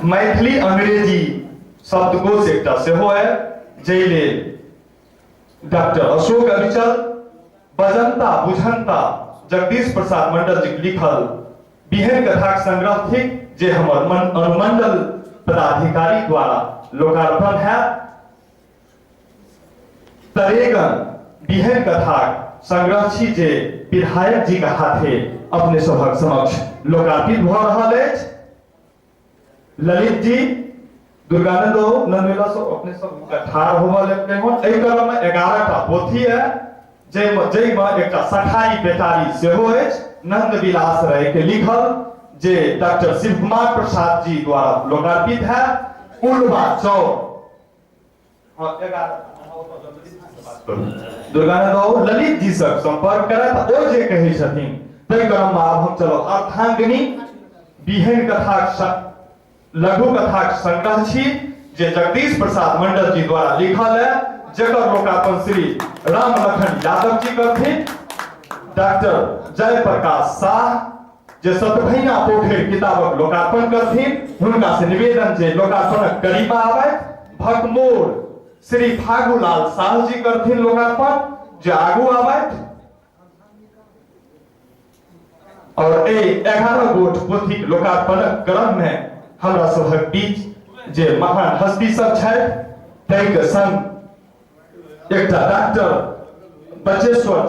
मैथिली अंग्रेजी शब्दकोश एकटा सेहो है जैले डॉक्टर अशोक अविचल बजंता बुझंता जगदीश प्रसाद मंडल जी लिखल बिहन कथाक संग्रह थिक जे हमर अनुमंडल पदाधिकारी द्वारा लोकार्पण है। तरेगन बिहन कथाक संग्रह छी जे विधायक जी का हाथे अपने सभक समक्ष लोकार्पित भ रहल अछि। ललित जी दुर्गानंद नंदवेला सब अपने सब ठाढ़ होबा लगते हो। एहि क्रम में 11 टा पोथी है जैमे एकटा सखाई बेटारी सेहो अछि नंद विलास राय के लिखल जे डॉक्टर शिव कुमार प्रसाद जी द्वारा लोकार्पित है। उल्वा चौर दुर्गानंद ललित जी से संपर्क करत ओ जे कहै छथिन ताहि क्रम में आब हम चलो अर्थांगिनी बिहन कथा लघु कथा संग्रह छी जे जगदीश प्रसाद मंडल जी द्वारा लिखल है जेकर लोकार्पण श्री राम लखन यादव जी करथिन। डॉक्टर जयप्रकाश शाह जे सतभैया पोखर किताबक लोकार्पण करथिन हुनका से निवेदन जे लोकार्पणक करीब आबैत। भकमोर श्री फागुलाल शाह जी करथिन लोकार्पण जे आगू आबैत। और ए 11 गोट पोथी लोकार्पणक क्रम में हमरा सभक बीच जे महान हस्ती सब छथि ताहि के संग एकटा डॉक्टर बचेश्वर